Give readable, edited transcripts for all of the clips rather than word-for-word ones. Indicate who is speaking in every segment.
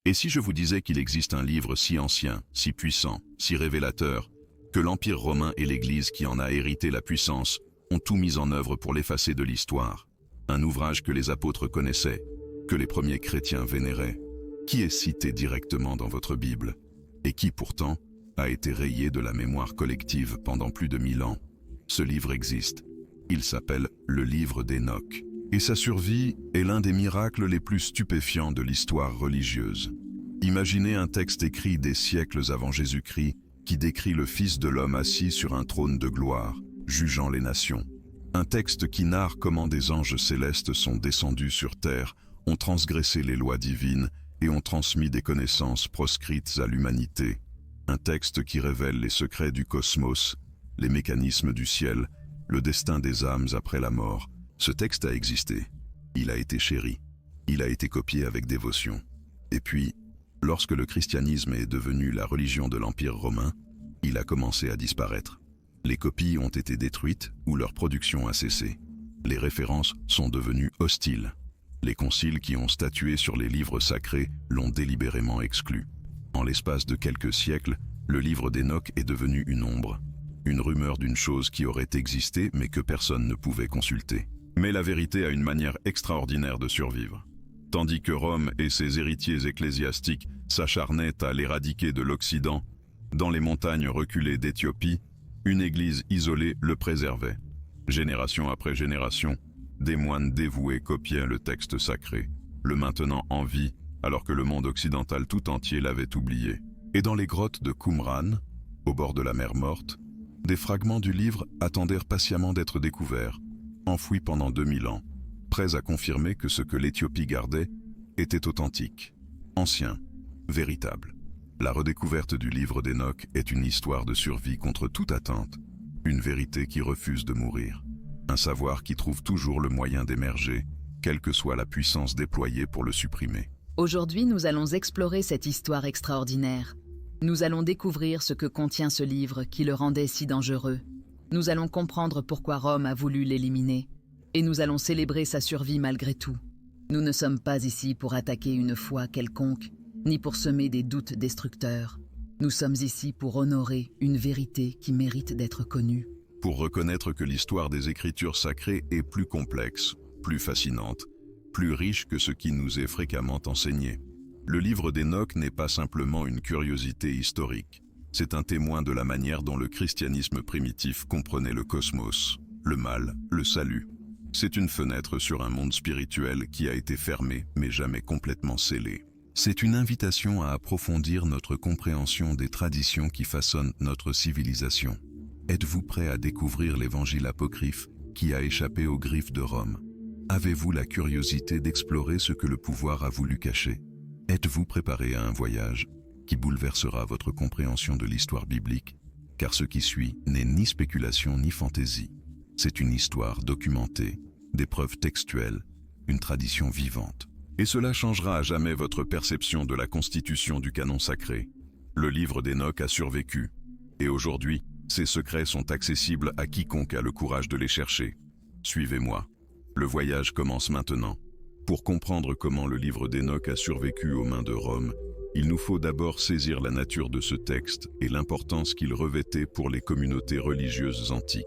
Speaker 1: Et si je vous disais qu'il existe un livre si ancien, si puissant, si révélateur, que l'Empire romain et l'Église qui en a hérité la puissance ont tout mis en œuvre pour l'effacer de l'histoire, un ouvrage que les apôtres connaissaient, que les premiers chrétiens vénéraient, qui est cité directement dans votre Bible, et qui pourtant a été rayé de la mémoire collective pendant plus de 1000 ans. Ce livre existe. Il s'appelle le livre d'Hénoch. Et sa survie est l'un des miracles les plus stupéfiants de l'histoire religieuse. Imaginez un texte écrit des siècles avant Jésus-Christ qui décrit le Fils de l'homme assis sur un trône de gloire, jugeant les nations. Un texte qui narre comment des anges célestes sont descendus sur terre, ont transgressé les lois divines et ont transmis des connaissances proscrites à l'humanité. Un texte qui révèle les secrets du cosmos, les mécanismes du ciel, le destin des âmes après la mort. Ce texte a existé, il a été chéri, il a été copié avec dévotion. Et puis, lorsque le christianisme est devenu la religion de l'Empire romain, il a commencé à disparaître. Les copies ont été détruites ou leur production a cessé. Les références sont devenues hostiles. Les conciles qui ont statué sur les livres sacrés l'ont délibérément exclu. En l'espace de quelques siècles, le livre d'Hénoch est devenu une ombre, une rumeur d'une chose qui aurait existé mais que personne ne pouvait consulter. Mais la vérité a une manière extraordinaire de survivre. Tandis que Rome et ses héritiers ecclésiastiques s'acharnaient à l'éradiquer de l'Occident, dans les montagnes reculées d'Éthiopie, une église isolée le préservait. Génération après génération, des moines dévoués copiaient le texte sacré, le maintenant en vie, alors que le monde occidental tout entier l'avait oublié. Et dans les grottes de Qumran, au bord de la mer Morte, des fragments du livre attendèrent patiemment d'être découverts, enfouis pendant 2000 ans, prêts à confirmer que ce que l'Éthiopie gardait était authentique, ancien, véritable. La redécouverte du livre d'Hénoch est une histoire de survie contre toute attente, une vérité qui refuse de mourir, un savoir qui trouve toujours le moyen d'émerger, quelle que soit la puissance déployée pour le supprimer.
Speaker 2: Aujourd'hui, nous allons explorer cette histoire extraordinaire. Nous allons découvrir ce que contient ce livre qui le rendait si dangereux. Nous allons comprendre pourquoi Rome a voulu l'éliminer. Et nous allons célébrer sa survie malgré tout. Nous ne sommes pas ici pour attaquer une foi quelconque, ni pour semer des doutes destructeurs. Nous sommes ici pour honorer une vérité qui mérite d'être connue.
Speaker 1: Pour reconnaître que l'histoire des Écritures sacrées est plus complexe, plus fascinante, plus riche que ce qui nous est fréquemment enseigné. Le livre d'Hénoch n'est pas simplement une curiosité historique. C'est un témoin de la manière dont le christianisme primitif comprenait le cosmos, le mal, le salut. C'est une fenêtre sur un monde spirituel qui a été fermé mais jamais complètement scellé. C'est une invitation à approfondir notre compréhension des traditions qui façonnent notre civilisation. Êtes-vous prêt à découvrir l'évangile apocryphe qui a échappé aux griffes de Rome? Avez-vous la curiosité d'explorer ce que le pouvoir a voulu cacher? Êtes-vous préparé à un voyage qui bouleversera votre compréhension de l'histoire biblique? Car ce qui suit n'est ni spéculation ni fantaisie. C'est une histoire documentée, des preuves textuelles, une tradition vivante. Et cela changera à jamais votre perception de la constitution du canon sacré. Le livre d'Hénoch a survécu, et aujourd'hui, ses secrets sont accessibles à quiconque a le courage de les chercher. Suivez-moi. Le voyage commence maintenant. Pour comprendre comment le livre d'Hénoch a survécu aux mains de Rome, il nous faut d'abord saisir la nature de ce texte et l'importance qu'il revêtait pour les communautés religieuses antiques.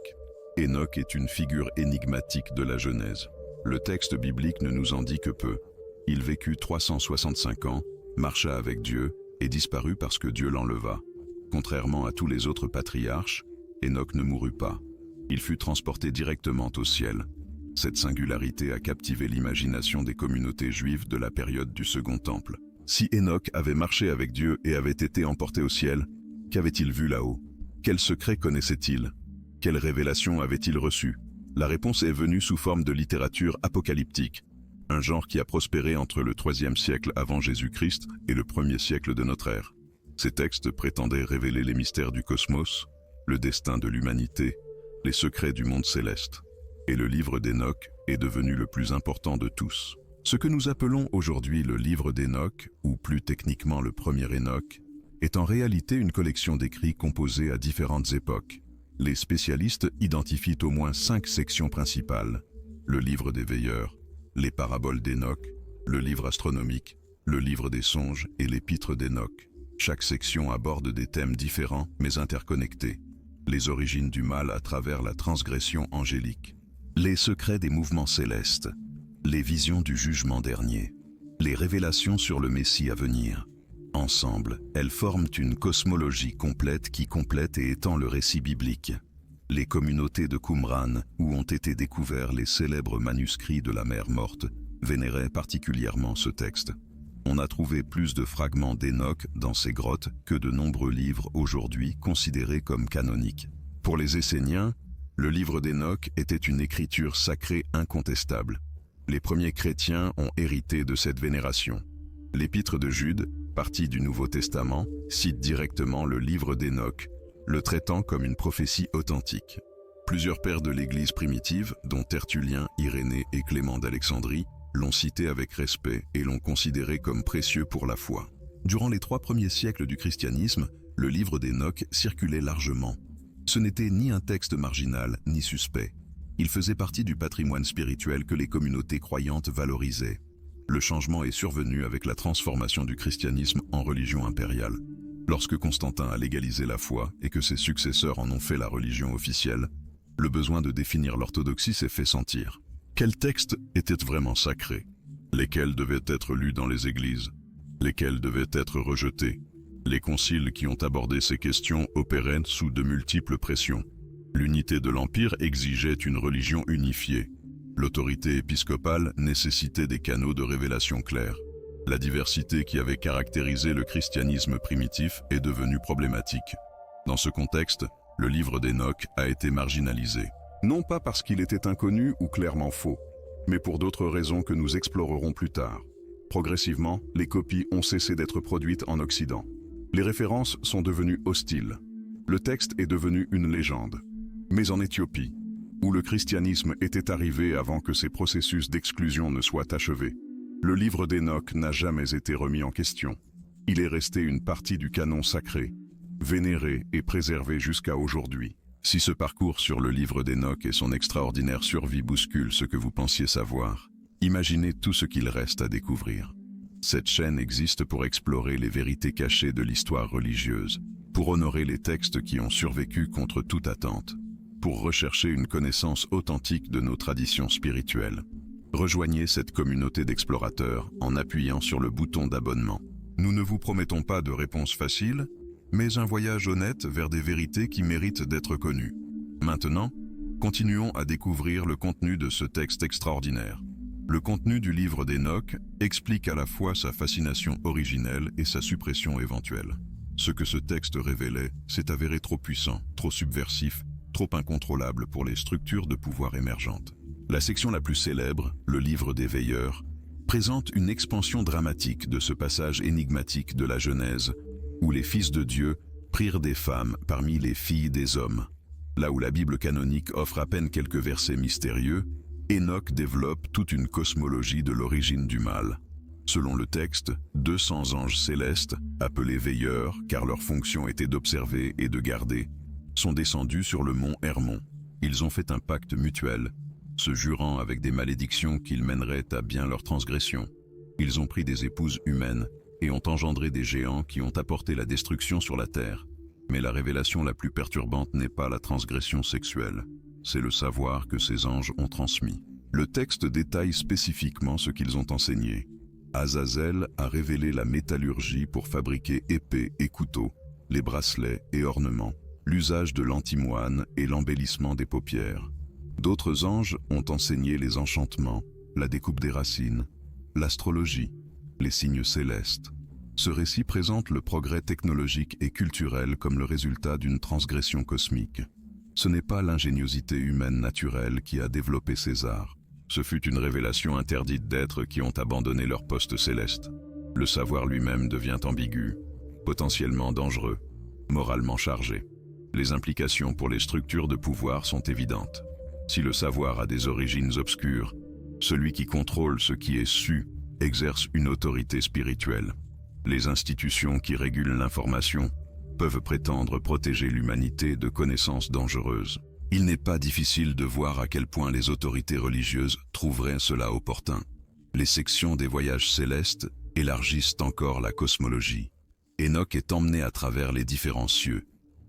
Speaker 1: Hénoch est une figure énigmatique de la Genèse. Le texte biblique ne nous en dit que peu. Il vécut 365 ans, marcha avec Dieu et disparut parce que Dieu l'enleva. Contrairement à tous les autres patriarches, Hénoch ne mourut pas. Il fut transporté directement au ciel. Cette singularité a captivé l'imagination des communautés juives de la période du Second Temple. Si Hénoch avait marché avec Dieu et avait été emporté au ciel, qu'avait-il vu là-haut? Quel secret connaissait-il? Quelle révélation avait-il reçue? La réponse est venue sous forme de littérature apocalyptique, un genre qui a prospéré entre le IIIe siècle avant Jésus-Christ et le 1er siècle de notre ère. Ces textes prétendaient révéler les mystères du cosmos, le destin de l'humanité, les secrets du monde céleste. Et le livre d'Hénoch est devenu le plus important de tous. Ce que nous appelons aujourd'hui le livre d'Hénoch, ou plus techniquement le premier Hénoch, est en réalité une collection d'écrits composés à différentes époques. Les spécialistes identifient au moins 5 sections principales: le livre des veilleurs, les paraboles d'Hénoch, le livre astronomique, le livre des songes et l'épître d'Enoch. Chaque section aborde des thèmes différents mais interconnectés. Les origines du mal à travers la transgression angélique. Les secrets des mouvements célestes. Les visions du jugement dernier. Les révélations sur le Messie à venir. Ensemble, elles forment une cosmologie complète qui complète et étend le récit biblique. Les communautés de Qumran, où ont été découverts les célèbres manuscrits de la mer morte, vénéraient particulièrement ce texte. On a trouvé plus de fragments d'Enoch dans ces grottes que de nombreux livres aujourd'hui considérés comme canoniques. Pour les Esséniens, le livre d'Enoch était une écriture sacrée incontestable. Les premiers chrétiens ont hérité de cette vénération. L'épître de Jude, partie du Nouveau Testament, cite directement le livre d'Enoch, le traitant comme une prophétie authentique. Plusieurs pères de l'Église primitive, dont Tertullien, Irénée et Clément d'Alexandrie, l'ont cité avec respect et l'ont considéré comme précieux pour la foi. Durant les 3 premiers siècles du christianisme, le livre d'Enoch circulait largement. Ce n'était ni un texte marginal, ni suspect. Il faisait partie du patrimoine spirituel que les communautés croyantes valorisaient. Le changement est survenu avec la transformation du christianisme en religion impériale. Lorsque Constantin a légalisé la foi et que ses successeurs en ont fait la religion officielle, le besoin de définir l'orthodoxie s'est fait sentir. Quels textes étaient vraiment sacrés? Lesquels devaient être lus dans les églises? Lesquels devaient être rejetés? Les conciles qui ont abordé ces questions opéraient sous de multiples pressions. L'unité de l'Empire exigeait une religion unifiée. L'autorité épiscopale nécessitait des canaux de révélation clairs. La diversité qui avait caractérisé le christianisme primitif est devenue problématique. Dans ce contexte, le livre d'Enoch a été marginalisé. Non pas parce qu'il était inconnu ou clairement faux, mais pour d'autres raisons que nous explorerons plus tard. Progressivement, les copies ont cessé d'être produites en Occident. Les références sont devenues hostiles. Le texte est devenu une légende. Mais en Éthiopie, où le christianisme était arrivé avant que ces processus d'exclusion ne soient achevés, le livre d'Enoch n'a jamais été remis en question. Il est resté une partie du canon sacré, vénéré et préservé jusqu'à aujourd'hui. Si ce parcours sur le livre d'Enoch et son extraordinaire survie bouscule ce que vous pensiez savoir, imaginez tout ce qu'il reste à découvrir. Cette chaîne existe pour explorer les vérités cachées de l'histoire religieuse, pour honorer les textes qui ont survécu contre toute attente, pour rechercher une connaissance authentique de nos traditions spirituelles. Rejoignez cette communauté d'explorateurs en appuyant sur le bouton d'abonnement. Nous ne vous promettons pas de réponse facile, mais un voyage honnête vers des vérités qui méritent d'être connues. Maintenant, continuons à découvrir le contenu de ce texte extraordinaire. Le contenu du livre d'Enoch explique à la fois sa fascination originelle et sa suppression éventuelle. Ce que ce texte révélait s'est avéré trop puissant, trop subversif, trop incontrôlable pour les structures de pouvoir émergentes. La section la plus célèbre, le livre des veilleurs, présente une expansion dramatique de ce passage énigmatique de la Genèse, où les fils de Dieu prirent des femmes parmi les filles des hommes. Là où la Bible canonique offre à peine quelques versets mystérieux, Enoch développe toute une cosmologie de l'origine du mal. Selon le texte, 200 anges célestes, appelés veilleurs car leur fonction était d'observer et de garder, sont descendus sur le mont Hermon. Ils ont fait un pacte mutuel, se jurant avec des malédictions qu'ils mèneraient à bien leur transgression. Ils ont pris des épouses humaines et ont engendré des géants qui ont apporté la destruction sur la terre. Mais la révélation la plus perturbante n'est pas la transgression sexuelle, c'est le savoir que ces anges ont transmis. Le texte détaille spécifiquement ce qu'ils ont enseigné. Azazel a révélé la métallurgie pour fabriquer épées et couteaux, les bracelets et ornements, l'usage de l'antimoine et l'embellissement des paupières. D'autres anges ont enseigné les enchantements, la découpe des racines, l'astrologie, les signes célestes. Ce récit présente le progrès technologique et culturel comme le résultat d'une transgression cosmique. Ce n'est pas l'ingéniosité humaine naturelle qui a développé ces arts. Ce fut une révélation interdite d'êtres qui ont abandonné leur poste céleste. Le savoir lui-même devient ambigu, potentiellement dangereux, moralement chargé. Les implications pour les structures de pouvoir sont évidentes. Si le savoir a des origines obscures, celui qui contrôle ce qui est su exerce une autorité spirituelle. Les institutions qui régulent l'information peuvent prétendre protéger l'humanité de connaissances dangereuses. Il n'est pas difficile de voir à quel point les autorités religieuses trouveraient cela opportun. Les sections des voyages célestes élargissent encore la cosmologie. Enoch est emmené à travers les différents cieux,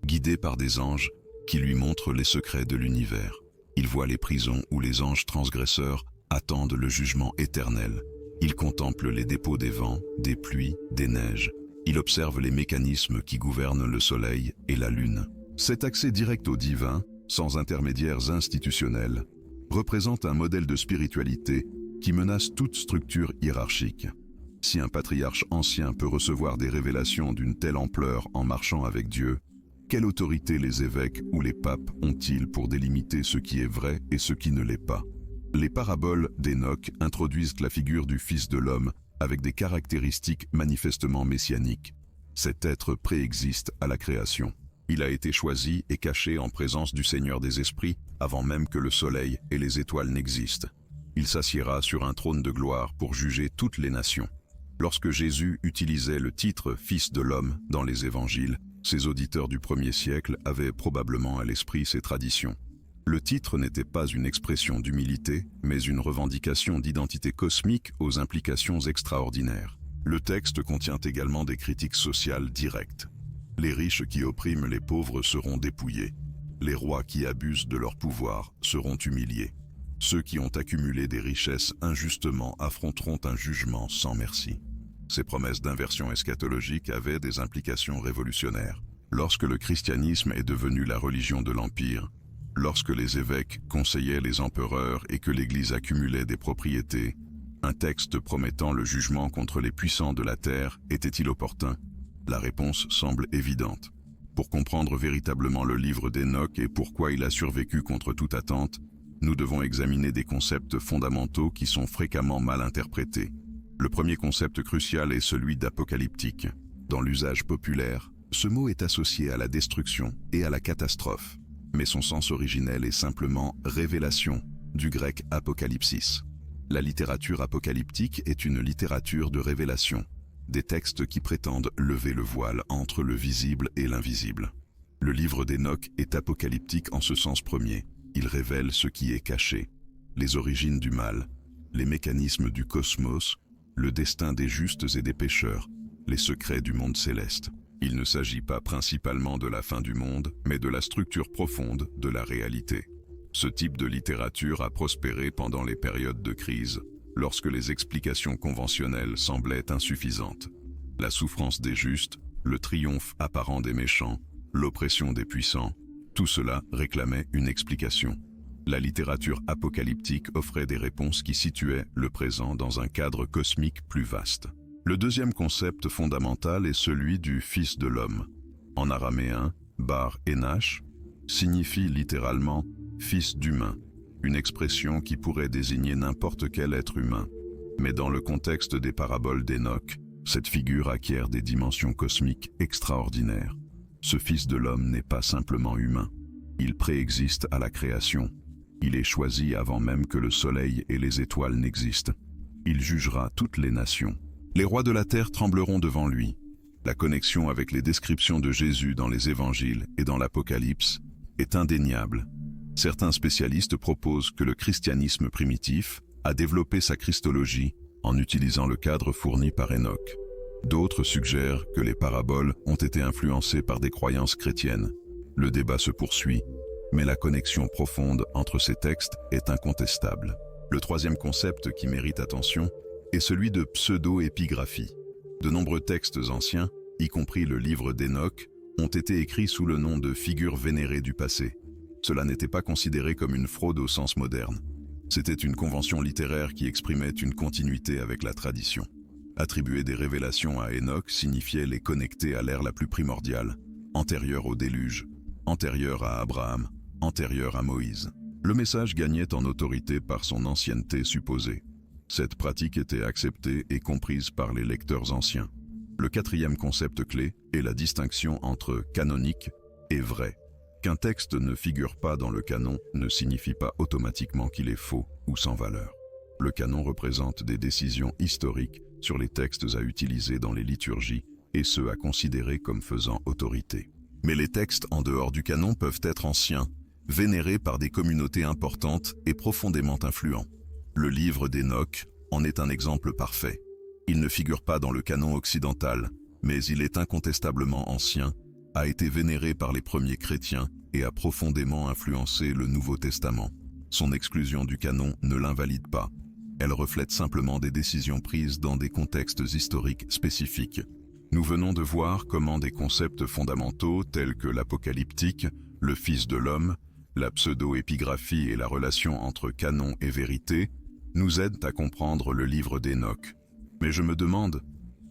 Speaker 1: guidé par des anges qui lui montrent les secrets de l'univers. Il voit les prisons où les anges transgresseurs attendent le jugement éternel. Il contemple les dépôts des vents, des pluies, des neiges. Il observe les mécanismes qui gouvernent le soleil et la lune. Cet accès direct au divin, sans intermédiaires institutionnels, représente un modèle de spiritualité qui menace toute structure hiérarchique. Si un patriarche ancien peut recevoir des révélations d'une telle ampleur en marchant avec Dieu, quelle autorité les évêques ou les papes ont-ils pour délimiter ce qui est vrai et ce qui ne l'est pas? Les paraboles d'Enoch introduisent la figure du Fils de l'homme avec des caractéristiques manifestement messianiques. Cet être préexiste à la création. Il a été choisi et caché en présence du Seigneur des Esprits avant même que le soleil et les étoiles n'existent. Il s'assiera sur un trône de gloire pour juger toutes les nations. Lorsque Jésus utilisait le titre « Fils de l'homme » dans les évangiles, ses auditeurs du 1er siècle avaient probablement à l'esprit ces traditions. Le titre n'était pas une expression d'humilité, mais une revendication d'identité cosmique aux implications extraordinaires. Le texte contient également des critiques sociales directes. Les riches qui oppriment les pauvres seront dépouillés. Les rois qui abusent de leur pouvoir seront humiliés. Ceux qui ont accumulé des richesses injustement affronteront un jugement sans merci. Ces promesses d'inversion eschatologique avaient des implications révolutionnaires. Lorsque le christianisme est devenu la religion de l'Empire, lorsque les évêques conseillaient les empereurs et que l'Église accumulait des propriétés, un texte promettant le jugement contre les puissants de la terre était-il opportun? La réponse semble évidente. Pour comprendre véritablement le livre d'Enoch et pourquoi il a survécu contre toute attente, nous devons examiner des concepts fondamentaux qui sont fréquemment mal interprétés. Le premier concept crucial est celui d'apocalyptique. Dans l'usage populaire, ce mot est associé à la destruction et à la catastrophe, mais son sens originel est simplement révélation, du grec apocalypsis. La littérature apocalyptique est une littérature de révélation, des textes qui prétendent lever le voile entre le visible et l'invisible. Le livre d'Enoch est apocalyptique en ce sens premier. Il révèle ce qui est caché, les origines du mal, les mécanismes du cosmos, le destin des justes et des pécheurs, les secrets du monde céleste. Il ne s'agit pas principalement de la fin du monde, mais de la structure profonde de la réalité. Ce type de littérature a prospéré pendant les périodes de crise, lorsque les explications conventionnelles semblaient insuffisantes. La souffrance des justes, le triomphe apparent des méchants, l'oppression des puissants, tout cela réclamait une explication. La littérature apocalyptique offrait des réponses qui situaient le présent dans un cadre cosmique plus vaste. Le deuxième concept fondamental est celui du Fils de l'homme. En araméen, Bar Enash signifie littéralement « fils d'humain », une expression qui pourrait désigner n'importe quel être humain. Mais dans le contexte des paraboles d'Enoch, cette figure acquiert des dimensions cosmiques extraordinaires. Ce Fils de l'homme n'est pas simplement humain. Il préexiste à la création. Il est choisi avant même que le soleil et les étoiles n'existent. Il jugera toutes les nations. Les rois de la terre trembleront devant lui. La connexion avec les descriptions de Jésus dans les évangiles et dans l'Apocalypse est indéniable. Certains spécialistes proposent que le christianisme primitif a développé sa christologie en utilisant le cadre fourni par Enoch. D'autres suggèrent que les paraboles ont été influencées par des croyances chrétiennes. Le débat se poursuit, mais la connexion profonde entre ces textes est incontestable. Le troisième concept qui mérite attention est celui de pseudo-épigraphie. De nombreux textes anciens, y compris le livre d'Enoch, ont été écrits sous le nom de figures vénérées du passé. Cela n'était pas considéré comme une fraude au sens moderne. C'était une convention littéraire qui exprimait une continuité avec la tradition. Attribuer des révélations à Enoch signifiait les connecter à l'ère la plus primordiale, antérieure au déluge, antérieure à Abraham, antérieure à Moïse. Le message gagnait en autorité par son ancienneté supposée. Cette pratique était acceptée et comprise par les lecteurs anciens. Le quatrième concept clé est la distinction entre canonique et vrai. Qu'un texte ne figure pas dans le canon ne signifie pas automatiquement qu'il est faux ou sans valeur. Le canon représente des décisions historiques sur les textes à utiliser dans les liturgies et ceux à considérer comme faisant autorité. Mais les textes en dehors du canon peuvent être anciens, vénérés par des communautés importantes et profondément influents. Le livre d'Enoch en est un exemple parfait. Il ne figure pas dans le canon occidental, mais il est incontestablement ancien, a été vénéré par les premiers chrétiens et a profondément influencé le Nouveau Testament. Son exclusion du canon ne l'invalide pas. Elle reflète simplement des décisions prises dans des contextes historiques spécifiques. Nous venons de voir comment des concepts fondamentaux tels que l'apocalyptique, le Fils de l'homme, la pseudo-épigraphie et la relation entre canon et vérité nous aident à comprendre le livre d'Hénoch. Mais je me demande,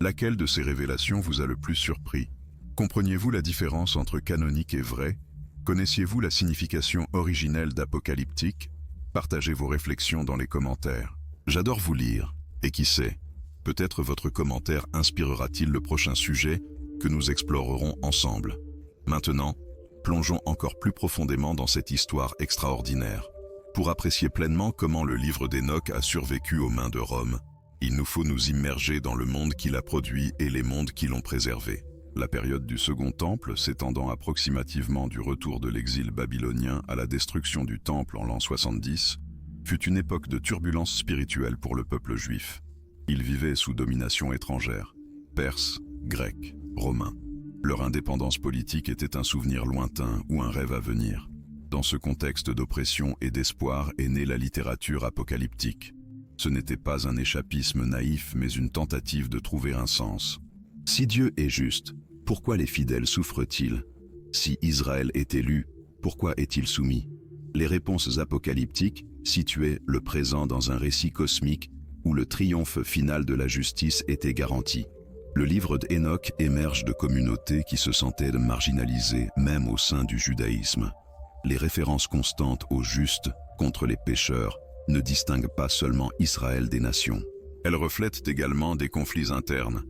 Speaker 1: laquelle de ces révélations vous a le plus surpris? Compreniez-vous la différence entre canonique et vrai? Connaissiez-vous la signification originelle d'apocalyptique? Partagez vos réflexions dans les commentaires. J'adore vous lire, et qui sait, peut-être votre commentaire inspirera-t-il le prochain sujet que nous explorerons ensemble. Maintenant, plongeons encore plus profondément dans cette histoire extraordinaire. Pour apprécier pleinement comment le livre d'Hénoch a survécu aux mains de Rome, il nous faut nous immerger dans le monde qu'il a produit et les mondes qui l'ont préservé. La période du Second Temple, s'étendant approximativement du retour de l'exil babylonien à la destruction du Temple en l'an 70, fut une époque de turbulence spirituelle pour le peuple juif. Il vivait sous domination étrangère, perse, grec, romain. Leur indépendance politique était un souvenir lointain ou un rêve à venir. Dans ce contexte d'oppression et d'espoir est née la littérature apocalyptique. Ce n'était pas un échappisme naïf, mais une tentative de trouver un sens. Si Dieu est juste, pourquoi les fidèles souffrent-ils? Si Israël est élu, pourquoi est-il soumis? Les réponses apocalyptiques situaient le présent dans un récit cosmique où le triomphe final de la justice était garanti. Le livre d'Hénoch émerge de communautés qui se sentaient marginalisées, même au sein du judaïsme. Les références constantes au juste contre les pécheurs ne distinguent pas seulement Israël des nations. Elles reflètent également des conflits internes,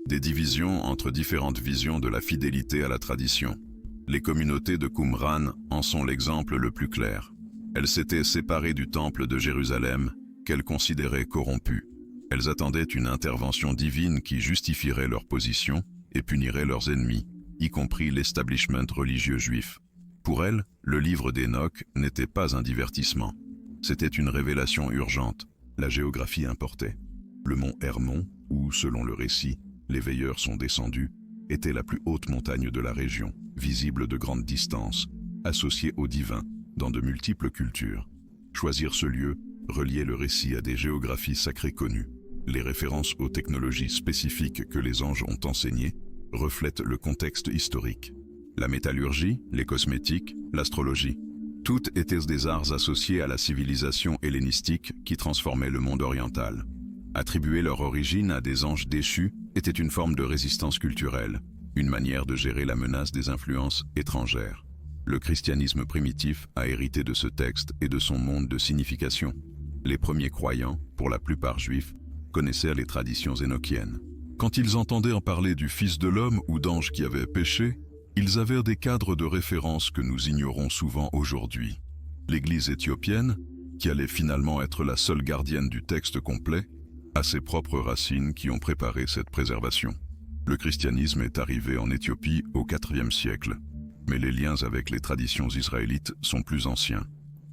Speaker 1: des divisions entre différentes visions de la fidélité à la tradition. Les communautés de Qumran en sont l'exemple le plus clair. Elles s'étaient séparées du temple de Jérusalem, qu'elles considéraient corrompu. Elles attendaient une intervention divine qui justifierait leur position et punirait leurs ennemis, y compris l'establishment religieux juif. Pour elles, le livre d'Hénoch n'était pas un divertissement. C'était une révélation urgente. La géographie importait. Le mont Hermon, où, selon le récit, les veilleurs sont descendus, était la plus haute montagne de la région, visible de grande distance, associée au divin, dans de multiples cultures. Choisir ce lieu reliait le récit à des géographies sacrées connues. Les références aux technologies spécifiques que les anges ont enseignées reflètent le contexte historique. La métallurgie, les cosmétiques, l'astrologie, toutes étaient des arts associés à la civilisation hellénistique qui transformait le monde oriental. Attribuer leur origine à des anges déchus était une forme de résistance culturelle, une manière de gérer la menace des influences étrangères. Le christianisme primitif a hérité de ce texte et de son monde de signification. Les premiers croyants, pour la plupart juifs, connaissaient les traditions énochiennes. Quand ils entendaient en parler du Fils de l'homme ou d'anges qui avaient péché, ils avaient des cadres de référence que nous ignorons souvent aujourd'hui. L'Église éthiopienne, qui allait finalement être la seule gardienne du texte complet, a ses propres racines qui ont préparé cette préservation. Le christianisme est arrivé en Éthiopie au IVe siècle, mais les liens avec les traditions israélites sont plus anciens.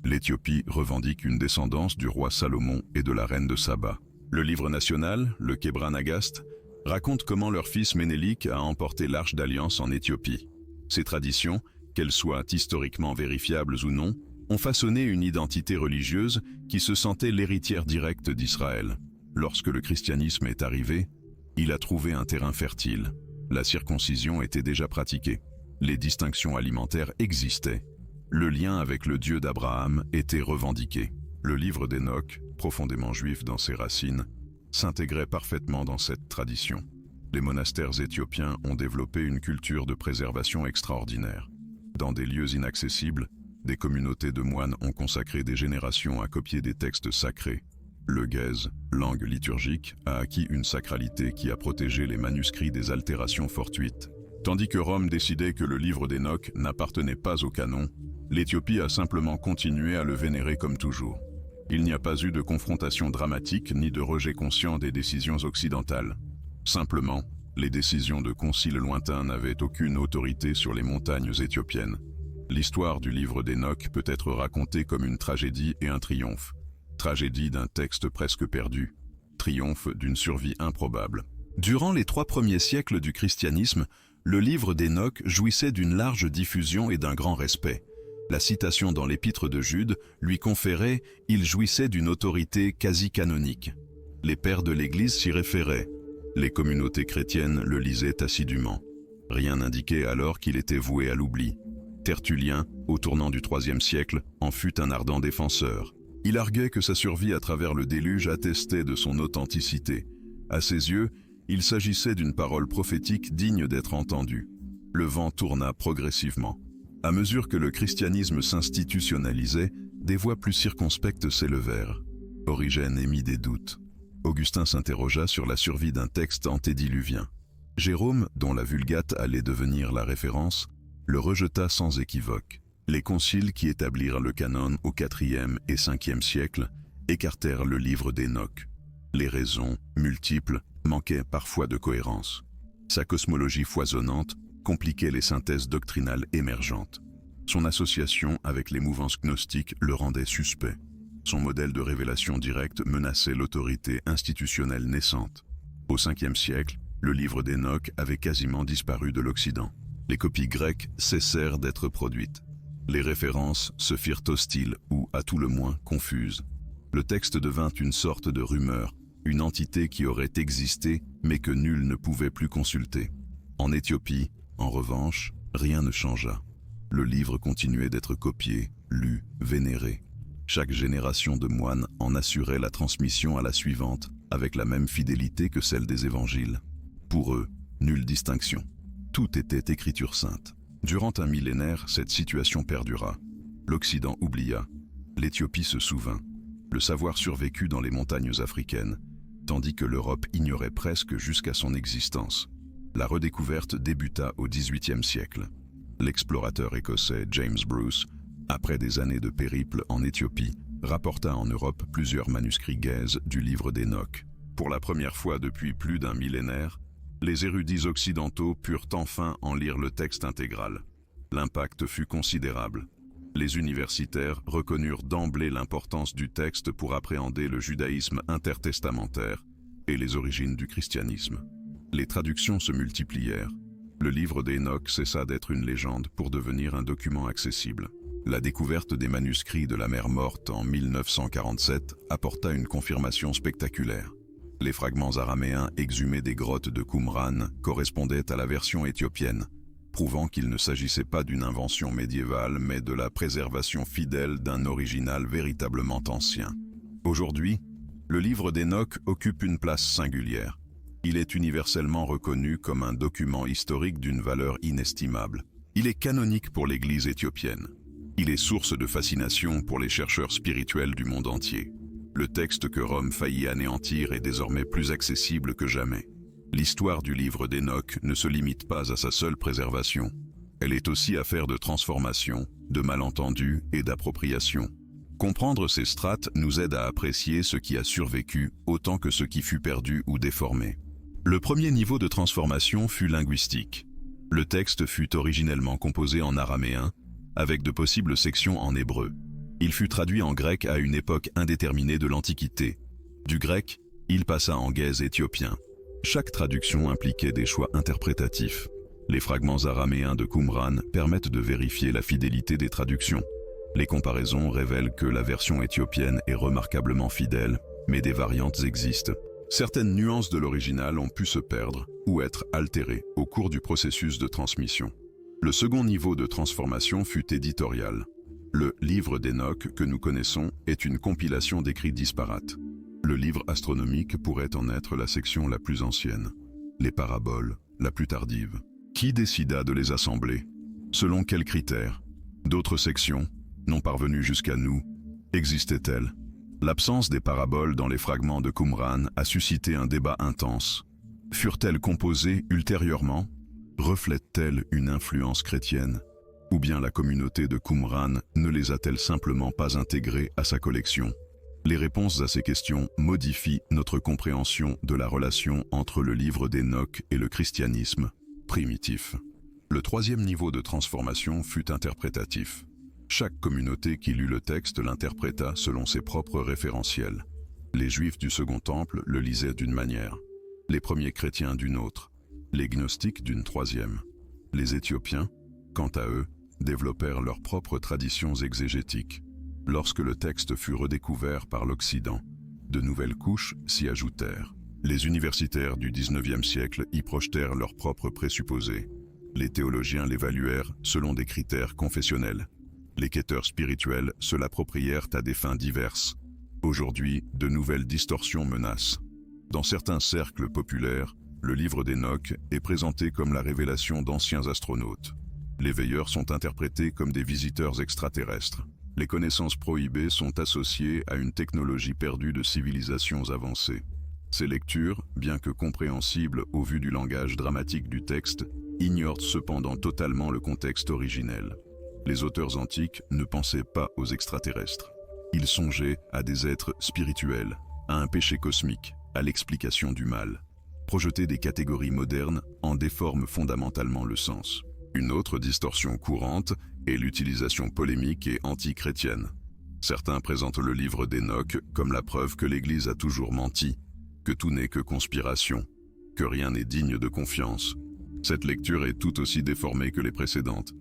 Speaker 1: L'Éthiopie revendique une descendance du roi Salomon et de la reine de Saba. Le livre national, le Kebra Nagast, raconte comment leur fils Ménélik a emporté l'Arche d'Alliance en Éthiopie. Ces traditions, qu'elles soient historiquement vérifiables ou non, ont façonné une identité religieuse qui se sentait l'héritière directe d'Israël. Lorsque le christianisme est arrivé, il a trouvé un terrain fertile. La circoncision était déjà pratiquée. Les distinctions alimentaires existaient. Le lien avec le Dieu d'Abraham était revendiqué. Le livre d'Hénoch, profondément juif dans ses racines, s'intégrait parfaitement dans cette tradition. Les monastères éthiopiens ont développé une culture de préservation extraordinaire. Dans des lieux inaccessibles, des communautés de moines ont consacré des générations à copier des textes sacrés. Le Ge'ez, langue liturgique, a acquis une sacralité qui a protégé les manuscrits des altérations fortuites. Tandis que Rome décidait que le livre d'Hénoch n'appartenait pas au canon, l'Éthiopie a simplement continué à le vénérer comme toujours. Il n'y a pas eu de confrontation dramatique ni de rejet conscient des décisions occidentales. Simplement, les décisions de conciles lointains n'avaient aucune autorité sur les montagnes éthiopiennes. L'histoire du livre d'Hénoch peut être racontée comme une tragédie et un triomphe. Tragédie d'un texte presque perdu, triomphe d'une survie improbable. Durant les 3 premiers siècles du christianisme, le livre d'Hénoch jouissait d'une large diffusion et d'un grand respect. La citation dans l'épître de Jude lui conférait « il jouissait d'une autorité quasi canonique ». Les pères de l'Église s'y référaient. Les communautés chrétiennes le lisaient assidûment. Rien n'indiquait alors qu'il était voué à l'oubli. Tertullien, au tournant du IIIe siècle, en fut un ardent défenseur. Il arguait que sa survie à travers le déluge attestait de son authenticité. À ses yeux, il s'agissait d'une parole prophétique digne d'être entendue. Le vent tourna progressivement. À mesure que le christianisme s'institutionnalisait, des voix plus circonspectes s'élevèrent. Origène émit des doutes. Augustin s'interrogea sur la survie d'un texte antédiluvien. Jérôme, dont la Vulgate allait devenir la référence, le rejeta sans équivoque. Les conciles qui établirent le canon au IVe et Ve siècle écartèrent le livre d'Hénoch. Les raisons, multiples, manquaient parfois de cohérence. Sa cosmologie foisonnante compliquait les synthèses doctrinales émergentes. Son association avec les mouvances gnostiques le rendait suspect. Son modèle de révélation directe menaçait l'autorité institutionnelle naissante. Au Ve siècle, le livre d'Hénoch avait quasiment disparu de l'Occident. Les copies grecques cessèrent d'être produites. Les références se firent hostiles ou, à tout le moins, confuses. Le texte devint une sorte de rumeur, une entité qui aurait existé mais que nul ne pouvait plus consulter. En Éthiopie, en revanche, rien ne changea. Le livre continuait d'être copié, lu, vénéré. Chaque génération de moines en assurait la transmission à la suivante avec la même fidélité que celle des évangiles. Pour eux, nulle distinction. Tout était écriture sainte. Durant un millénaire, cette situation perdura. L'Occident oublia. L'Éthiopie se souvint. Le savoir survécut dans les montagnes africaines, tandis que l'Europe ignorait presque jusqu'à son existence. La redécouverte débuta au XVIIIe siècle. L'explorateur écossais James Bruce, après des années de périple en Éthiopie, rapporta en Europe plusieurs manuscrits guèzes du livre d'Hénoch. Pour la première fois depuis plus d'un millénaire, les érudits occidentaux purent enfin en lire le texte intégral. L'impact fut considérable. Les universitaires reconnurent d'emblée l'importance du texte pour appréhender le judaïsme intertestamentaire et les origines du christianisme. Les traductions se multiplièrent. Le livre d'Hénoch cessa d'être une légende pour devenir un document accessible. La découverte des manuscrits de la mer Morte en 1947 apporta une confirmation spectaculaire. Les fragments araméens exhumés des grottes de Qumran correspondaient à la version éthiopienne, prouvant qu'il ne s'agissait pas d'une invention médiévale, mais de la préservation fidèle d'un original véritablement ancien. Aujourd'hui, le livre d'Hénoch occupe une place singulière. Il est universellement reconnu comme un document historique d'une valeur inestimable. Il est canonique pour l'Église éthiopienne. Il est source de fascination pour les chercheurs spirituels du monde entier. Le texte que Rome faillit anéantir est désormais plus accessible que jamais. L'histoire du livre d'Hénoch ne se limite pas à sa seule préservation. Elle est aussi affaire de transformation, de malentendus et d'appropriation. Comprendre ces strates nous aide à apprécier ce qui a survécu autant que ce qui fut perdu ou déformé. Le premier niveau de transformation fut linguistique. Le texte fut originellement composé en araméen, avec de possibles sections en hébreu. Il fut traduit en grec à une époque indéterminée de l'Antiquité. Du grec, il passa en guèze éthiopien. Chaque traduction impliquait des choix interprétatifs. Les fragments araméens de Qumran permettent de vérifier la fidélité des traductions. Les comparaisons révèlent que la version éthiopienne est remarquablement fidèle, mais des variantes existent. Certaines nuances de l'original ont pu se perdre ou être altérées au cours du processus de transmission. Le second niveau de transformation fut éditorial. Le livre d'Hénoch que nous connaissons est une compilation d'écrits disparates. Le livre astronomique pourrait en être la section la plus ancienne. Les paraboles, la plus tardive. Qui décida de les assembler? Selon quels critères? D'autres sections, non parvenues jusqu'à nous, existaient-elles? L'absence des paraboles dans les fragments de Qumran a suscité un débat intense. Furent-elles composées ultérieurement? Reflètent-elles une influence chrétienne? Ou bien la communauté de Qumran ne les a-t-elle simplement pas intégrées à sa collection? Les réponses à ces questions modifient notre compréhension de la relation entre le livre d'Hénoch et le christianisme primitif. Le troisième niveau de transformation fut interprétatif. Chaque communauté qui lut le texte l'interpréta selon ses propres référentiels. Les Juifs du Second Temple le lisaient d'une manière, les premiers chrétiens d'une autre, les gnostiques d'une troisième. Les Éthiopiens, quant à eux, développèrent leurs propres traditions exégétiques. Lorsque le texte fut redécouvert par l'Occident, de nouvelles couches s'y ajoutèrent. Les universitaires du XIXe siècle y projetèrent leurs propres présupposés. Les théologiens l'évaluèrent selon des critères confessionnels. Les quêteurs spirituels se l'approprièrent à des fins diverses. Aujourd'hui, de nouvelles distorsions menacent. Dans certains cercles populaires, le livre d'Hénoch est présenté comme la révélation d'anciens astronautes. Les veilleurs sont interprétés comme des visiteurs extraterrestres. Les connaissances prohibées sont associées à une technologie perdue de civilisations avancées. Ces lectures, bien que compréhensibles au vu du langage dramatique du texte, ignorent cependant totalement le contexte originel. Les auteurs antiques ne pensaient pas aux extraterrestres. Ils songeaient à des êtres spirituels, à un péché cosmique, à l'explication du mal. Projeter des catégories modernes en déforme fondamentalement le sens. Une autre distorsion courante est l'utilisation polémique et anti-chrétienne. Certains présentent le livre d'Hénoch comme la preuve que l'Église a toujours menti, que tout n'est que conspiration, que rien n'est digne de confiance. Cette lecture est tout aussi déformée que les précédentes.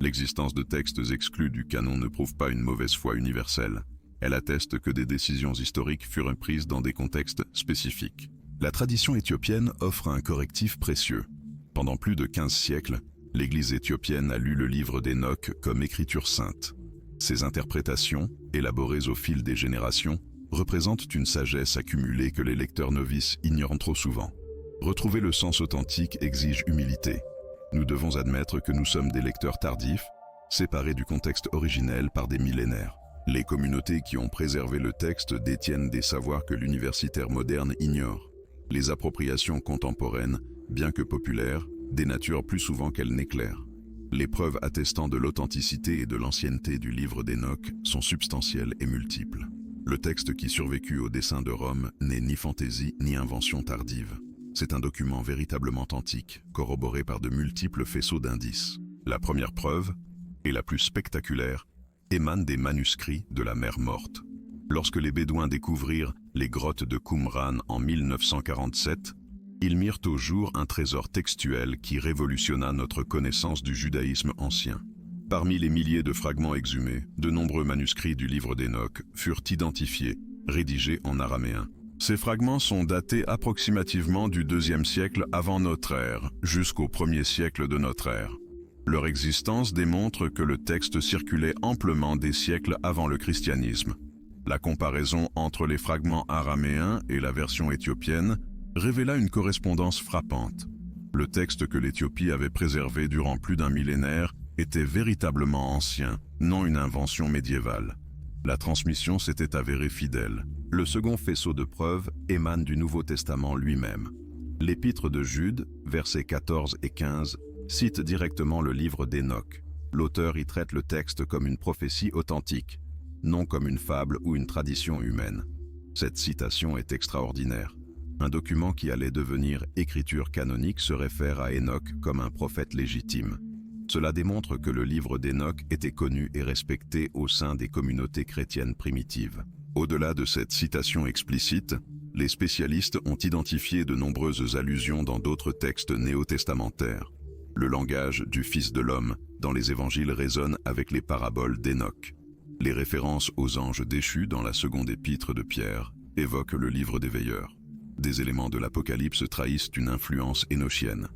Speaker 1: L'existence de textes exclus du canon ne prouve pas une mauvaise foi universelle. Elle atteste que des décisions historiques furent prises dans des contextes spécifiques. La tradition éthiopienne offre un correctif précieux. Pendant plus de 15 siècles, l'Église éthiopienne a lu le livre d'Hénoch comme écriture sainte. Ces interprétations, élaborées au fil des générations, représentent une sagesse accumulée que les lecteurs novices ignorent trop souvent. Retrouver le sens authentique exige humilité. Nous devons admettre que nous sommes des lecteurs tardifs, séparés du contexte originel par des millénaires. Les communautés qui ont préservé le texte détiennent des savoirs que l'universitaire moderne ignore. Les appropriations contemporaines, bien que populaires, dénaturent plus souvent qu'elles n'éclairent. Les preuves attestant de l'authenticité et de l'ancienneté du livre d'Hénoch sont substantielles et multiples. Le texte qui survécut au dessein de Rome n'est ni fantaisie ni invention tardive. C'est un document véritablement antique, corroboré par de multiples faisceaux d'indices. La première preuve, et la plus spectaculaire, émane des manuscrits de la mer Morte. Lorsque les Bédouins découvrirent les grottes de Qumran en 1947, ils mirent au jour un trésor textuel qui révolutionna notre connaissance du judaïsme ancien. Parmi les milliers de fragments exhumés, de nombreux manuscrits du livre d'Hénoch furent identifiés, rédigés en araméen. Ces fragments sont datés approximativement du IIe siècle avant notre ère, jusqu'au 1er siècle de notre ère. Leur existence démontre que le texte circulait amplement des siècles avant le christianisme. La comparaison entre les fragments araméens et la version éthiopienne révéla une correspondance frappante. Le texte que l'Éthiopie avait préservé durant plus d'un millénaire était véritablement ancien, non une invention médiévale. La transmission s'était avérée fidèle. Le second faisceau de preuves émane du Nouveau Testament lui-même. L'Épître de Jude, versets 14 et 15, cite directement le livre d'Hénoch. L'auteur y traite le texte comme une prophétie authentique, non comme une fable ou une tradition humaine. Cette citation est extraordinaire. Un document qui allait devenir écriture canonique se réfère à Hénoch comme un prophète légitime. Cela démontre que le livre d'Hénoch était connu et respecté au sein des communautés chrétiennes primitives. Au-delà de cette citation explicite, les spécialistes ont identifié de nombreuses allusions dans d'autres textes néo-testamentaires. Le langage du Fils de l'homme dans les évangiles résonne avec les paraboles d'Hénoch. Les références aux anges déchus dans la seconde épître de Pierre évoquent le livre des veilleurs. Des éléments de l'Apocalypse trahissent une influence hénochienne.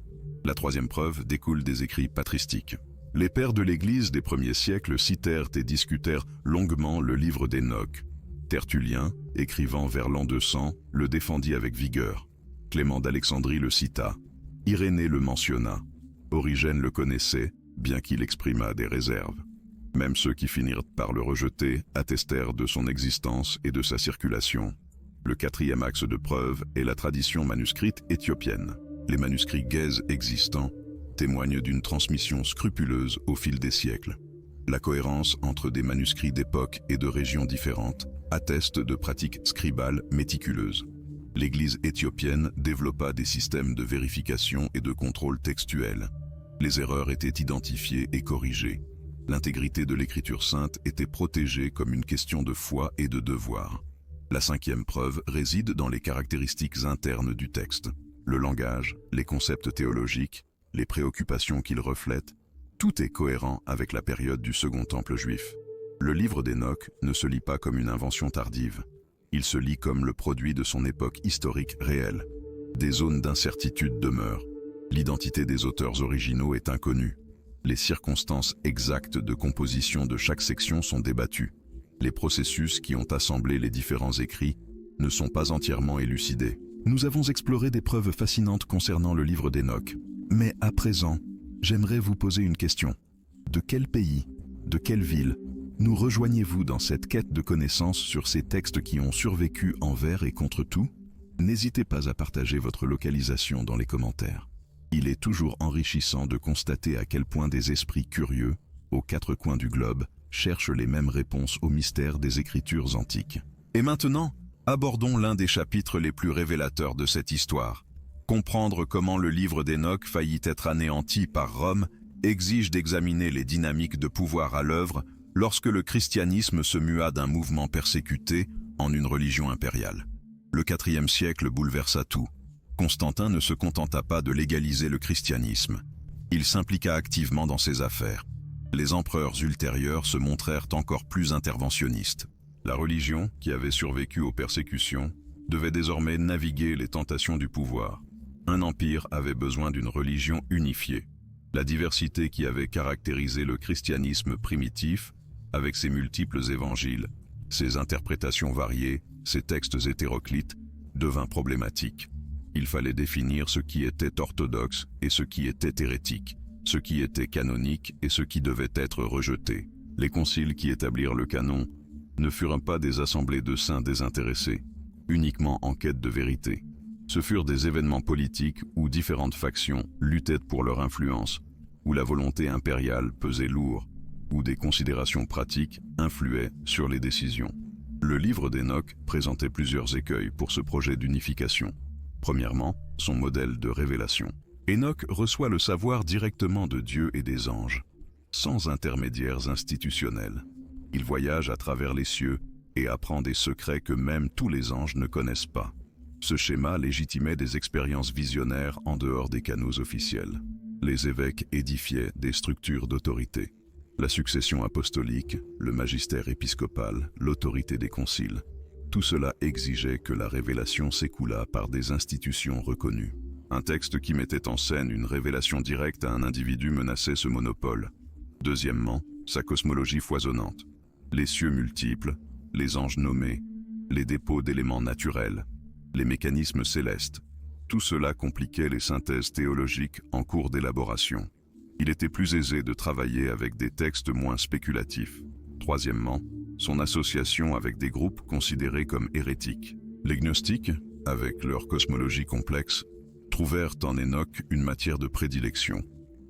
Speaker 1: La troisième preuve découle des écrits patristiques. Les pères de l'Église des premiers siècles citèrent et discutèrent longuement le livre d'Hénoch. Tertullien, écrivant vers l'an 200, le défendit avec vigueur. Clément d'Alexandrie le cita. Irénée le mentionna. Origène le connaissait, bien qu'il exprimât des réserves. Même ceux qui finirent par le rejeter attestèrent de son existence et de sa circulation. Le quatrième axe de preuve est la tradition manuscrite éthiopienne. Les manuscrits guèzes existants témoignent d'une transmission scrupuleuse au fil des siècles. La cohérence entre des manuscrits d'époques et de régions différentes atteste de pratiques scribales méticuleuses. L'Église éthiopienne développa des systèmes de vérification et de contrôle textuel. Les erreurs étaient identifiées et corrigées. L'intégrité de l'écriture sainte était protégée comme une question de foi et de devoir. La cinquième preuve réside dans les caractéristiques internes du texte. Le langage, les concepts théologiques, les préoccupations qu'il reflète, tout est cohérent avec la période du Second Temple juif. Le livre d'Hénoch ne se lit pas comme une invention tardive. Il se lit comme le produit de son époque historique réelle. Des zones d'incertitude demeurent. L'identité des auteurs originaux est inconnue. Les circonstances exactes de composition de chaque section sont débattues. Les processus qui ont assemblé les différents écrits ne sont pas entièrement élucidés. Nous avons exploré des preuves fascinantes concernant le livre d'Hénoch. Mais à présent, j'aimerais vous poser une question. De quel pays, de quelle ville, nous rejoignez-vous dans cette quête de connaissances sur ces textes qui ont survécu envers et contre tout? N'hésitez pas à partager votre localisation dans les commentaires. Il est toujours enrichissant de constater à quel point des esprits curieux, aux quatre coins du globe, cherchent les mêmes réponses aux mystères des Écritures antiques. Et maintenant, abordons l'un des chapitres les plus révélateurs de cette histoire. Comprendre comment le livre d'Hénoch faillit être anéanti par Rome exige d'examiner les dynamiques de pouvoir à l'œuvre lorsque le christianisme se mua d'un mouvement persécuté en une religion impériale. Le IVe siècle bouleversa tout. Constantin ne se contenta pas de légaliser le christianisme. Il s'impliqua activement dans ses affaires. Les empereurs ultérieurs se montrèrent encore plus interventionnistes. La religion, qui avait survécu aux persécutions, devait désormais naviguer les tentations du pouvoir. Un empire avait besoin d'une religion unifiée. La diversité qui avait caractérisé le christianisme primitif, avec ses multiples évangiles, ses interprétations variées, ses textes hétéroclites, devint problématique. Il fallait définir ce qui était orthodoxe et ce qui était hérétique, ce qui était canonique et ce qui devait être rejeté. Les conciles qui établirent le canon ne furent pas des assemblées de saints désintéressés, uniquement en quête de vérité. Ce furent des événements politiques où différentes factions luttaient pour leur influence, où la volonté impériale pesait lourd, où des considérations pratiques influaient sur les décisions. Le livre d'Hénoch présentait plusieurs écueils pour ce projet d'unification. Premièrement, son modèle de révélation. Hénoch reçoit le savoir directement de Dieu et des anges, sans intermédiaires institutionnels. Il voyage à travers les cieux et apprend des secrets que même tous les anges ne connaissent pas. Ce schéma légitimait des expériences visionnaires en dehors des canaux officiels. Les évêques édifiaient des structures d'autorité. La succession apostolique, le magistère épiscopal, l'autorité des conciles. Tout cela exigeait que la révélation s'écoulât par des institutions reconnues. Un texte qui mettait en scène une révélation directe à un individu menaçait ce monopole. Deuxièmement, sa cosmologie foisonnante. Les cieux multiples, les anges nommés, les dépôts d'éléments naturels, les mécanismes célestes. Tout cela compliquait les synthèses théologiques en cours d'élaboration. Il était plus aisé de travailler avec des textes moins spéculatifs. Troisièmement, son association avec des groupes considérés comme hérétiques. Les gnostiques, avec leur cosmologie complexe, trouvèrent en Hénoch une matière de prédilection.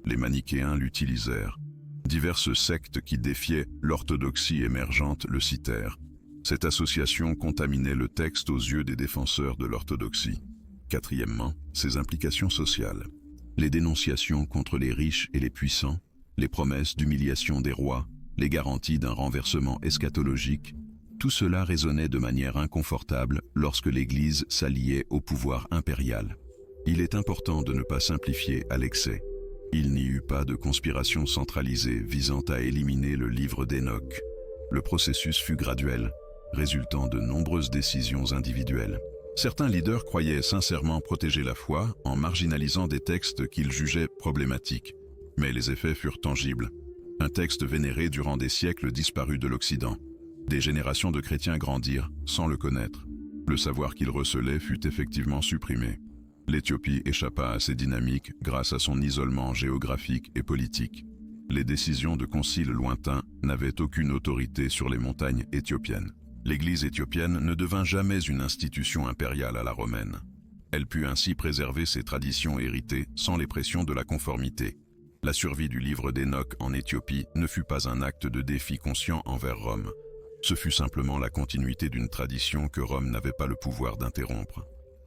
Speaker 1: Les manichéens l'utilisèrent. Diverses sectes qui défiaient l'orthodoxie émergente le citèrent. Cette association contaminait le texte aux yeux des défenseurs de l'orthodoxie. Quatrièmement, ses implications sociales. Les dénonciations contre les riches et les puissants, les promesses d'humiliation des rois, les garanties d'un renversement eschatologique, tout cela résonnait de manière inconfortable lorsque l'Église s'alliait au pouvoir impérial. Il est important de ne pas simplifier à l'excès. Il n'y eut pas de conspiration centralisée visant à éliminer le livre d'Hénoch. Le processus fut graduel, résultant de nombreuses décisions individuelles. Certains leaders croyaient sincèrement protéger la foi en marginalisant des textes qu'ils jugeaient problématiques. Mais les effets furent tangibles. Un texte vénéré durant des siècles disparut de l'Occident. Des générations de chrétiens grandirent sans le connaître. Le savoir qu'il recelait fut effectivement supprimé. L'Éthiopie échappa à ces dynamiques grâce à son isolement géographique et politique. Les décisions de conciles lointains n'avaient aucune autorité sur les montagnes éthiopiennes. L'Église éthiopienne ne devint jamais une institution impériale à la romaine. Elle put ainsi préserver ses traditions héritées sans les pressions de la conformité. La survie du livre d'Hénoch en Éthiopie ne fut pas un acte de défi conscient envers Rome. Ce fut simplement la continuité d'une tradition que Rome n'avait pas le pouvoir d'interrompre.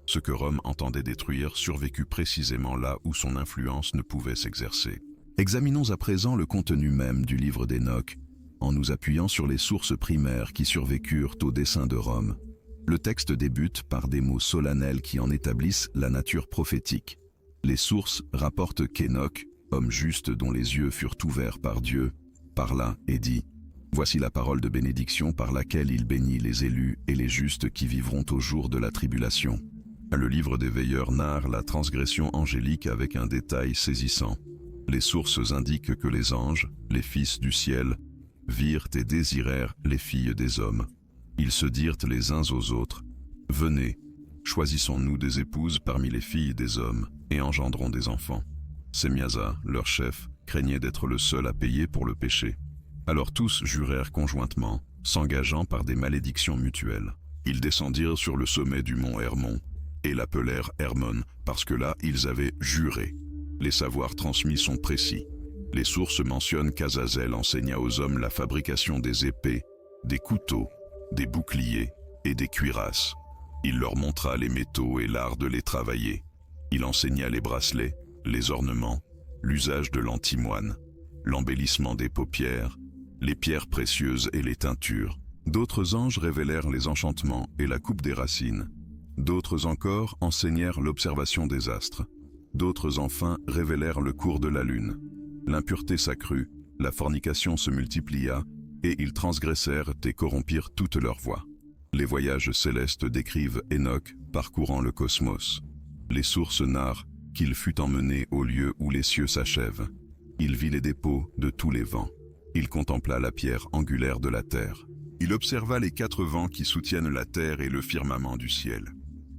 Speaker 1: Ce que Rome entendait détruire survécut précisément là où son influence ne pouvait s'exercer. Examinons à présent le contenu même du livre d'Hénoch, en nous appuyant sur les sources primaires qui survécurent au dessein de Rome. Le texte débute par des mots solennels qui en établissent la nature prophétique. Les sources rapportent qu'Hénoch, homme juste dont les yeux furent ouverts par Dieu, parla et dit « Voici la parole de bénédiction par laquelle il bénit les élus et les justes qui vivront au jour de la tribulation. » Le livre des veilleurs narre la transgression angélique avec un détail saisissant. Les sources indiquent que les anges, les fils du ciel, virent et désirèrent les filles des hommes. Ils se dirent les uns aux autres « Venez, choisissons-nous des épouses parmi les filles des hommes et engendrons des enfants. » Sémiasa, leur chef, craignait d'être le seul à payer pour le péché. Alors tous jurèrent conjointement, s'engageant par des malédictions mutuelles. Ils descendirent sur le sommet du mont Hermon et l'appelèrent Hermon parce que là ils avaient juré. Les savoirs transmis sont précis. Les sources mentionnent qu'Azazel enseigna aux hommes la fabrication des épées, des couteaux, des boucliers et des cuirasses. Il leur montra les métaux et l'art de les travailler. Il enseigna les bracelets, les ornements, l'usage de l'antimoine, l'embellissement des paupières, les pierres précieuses et les teintures. D'autres anges révélèrent les enchantements et la coupe des racines. D'autres encore enseignèrent l'observation des astres. D'autres enfin révélèrent le cours de la lune. L'impureté s'accrut, la fornication se multiplia, et ils transgressèrent et corrompirent toute leur voie. Les voyages célestes décrivent Hénoch parcourant le cosmos. Les sources narrent qu'il fut emmené au lieu où les cieux s'achèvent. Il vit les dépôts de tous les vents. Il contempla la pierre angulaire de la terre. Il observa les 4 vents qui soutiennent la terre et le firmament du ciel.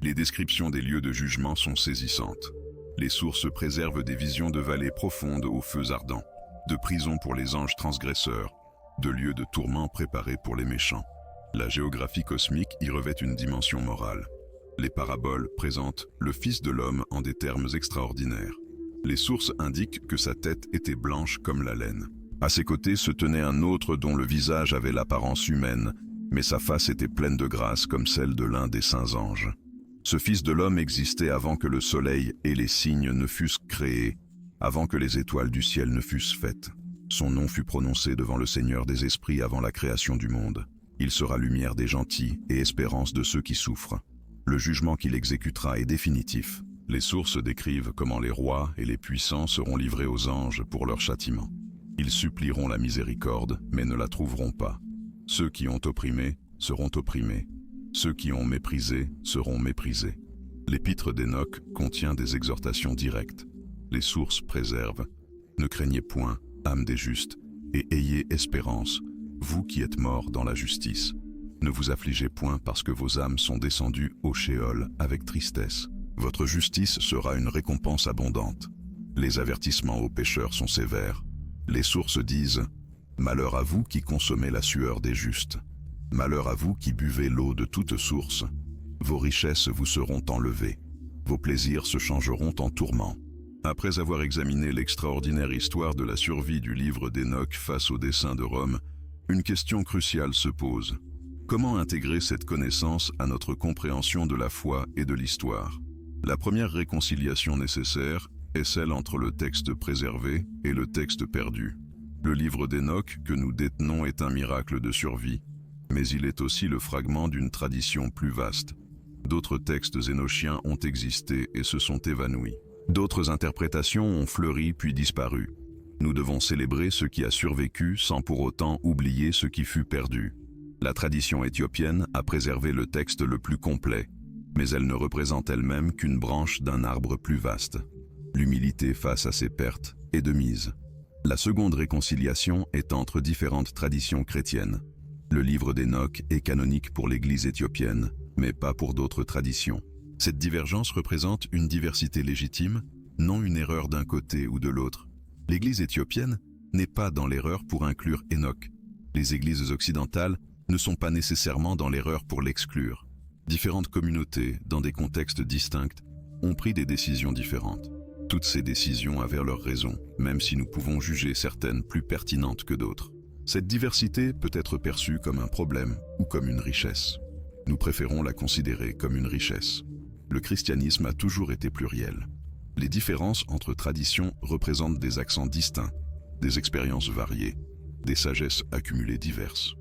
Speaker 1: Les descriptions des lieux de jugement sont saisissantes. Les sources préservent des visions de vallées profondes aux feux ardents, de prisons pour les anges transgresseurs, de lieux de tourments préparés pour les méchants. La géographie cosmique y revêt une dimension morale. Les paraboles présentent le Fils de l'homme en des termes extraordinaires. Les sources indiquent que sa tête était blanche comme la laine. À ses côtés se tenait un autre dont le visage avait l'apparence humaine, mais sa face était pleine de grâce comme celle de l'un des saints anges. Ce Fils de l'homme existait avant que le soleil et les signes ne fussent créés, avant que les étoiles du ciel ne fussent faites. Son nom fut prononcé devant le Seigneur des esprits avant la création du monde. Il sera lumière des gentils et espérance de ceux qui souffrent. Le jugement qu'il exécutera est définitif. Les sources décrivent comment les rois et les puissants seront livrés aux anges pour leur châtiment. Ils supplieront la miséricorde, mais ne la trouveront pas. Ceux qui ont opprimé seront opprimés. Ceux qui ont méprisé seront méprisés. L'épître d'Hénoch contient des exhortations directes. Les sources préservent. Ne craignez point, âme des justes, et ayez espérance, vous qui êtes morts dans la justice. Ne vous affligez point parce que vos âmes sont descendues au Sheol avec tristesse. Votre justice sera une récompense abondante. Les avertissements aux pécheurs sont sévères. Les sources disent « Malheur à vous qui consommez la sueur des justes. Malheur à vous qui buvez l'eau de toute source. Vos richesses vous seront enlevées. Vos plaisirs se changeront en tourments. » Après avoir examiné l'extraordinaire histoire de la survie du livre d'Hénoch face au dessein de Rome, une question cruciale se pose. Comment intégrer cette connaissance à notre compréhension de la foi et de l'histoire? La première réconciliation nécessaire est celle entre le texte préservé et le texte perdu. Le livre d'Hénoch que nous détenons est un miracle de survie, mais il est aussi le fragment d'une tradition plus vaste. D'autres textes hénochiens ont existé et se sont évanouis. D'autres interprétations ont fleuri puis disparu. Nous devons célébrer ce qui a survécu sans pour autant oublier ce qui fut perdu. La tradition éthiopienne a préservé le texte le plus complet, mais elle ne représente elle-même qu'une branche d'un arbre plus vaste. L'humilité face à ces pertes est de mise. La seconde réconciliation est entre différentes traditions chrétiennes. Le livre d'Hénoch est canonique pour l'Église éthiopienne, mais pas pour d'autres traditions. Cette divergence représente une diversité légitime, non une erreur d'un côté ou de l'autre. L'Église éthiopienne n'est pas dans l'erreur pour inclure Hénoch. Les églises occidentales ne sont pas nécessairement dans l'erreur pour l'exclure. Différentes communautés, dans des contextes distincts, ont pris des décisions différentes. Toutes ces décisions avaient leurs raisons, même si nous pouvons juger certaines plus pertinentes que d'autres. Cette diversité peut être perçue comme un problème ou comme une richesse. Nous préférons la considérer comme une richesse. Le christianisme a toujours été pluriel. Les différences entre traditions représentent des accents distincts, des expériences variées, des sagesses accumulées diverses.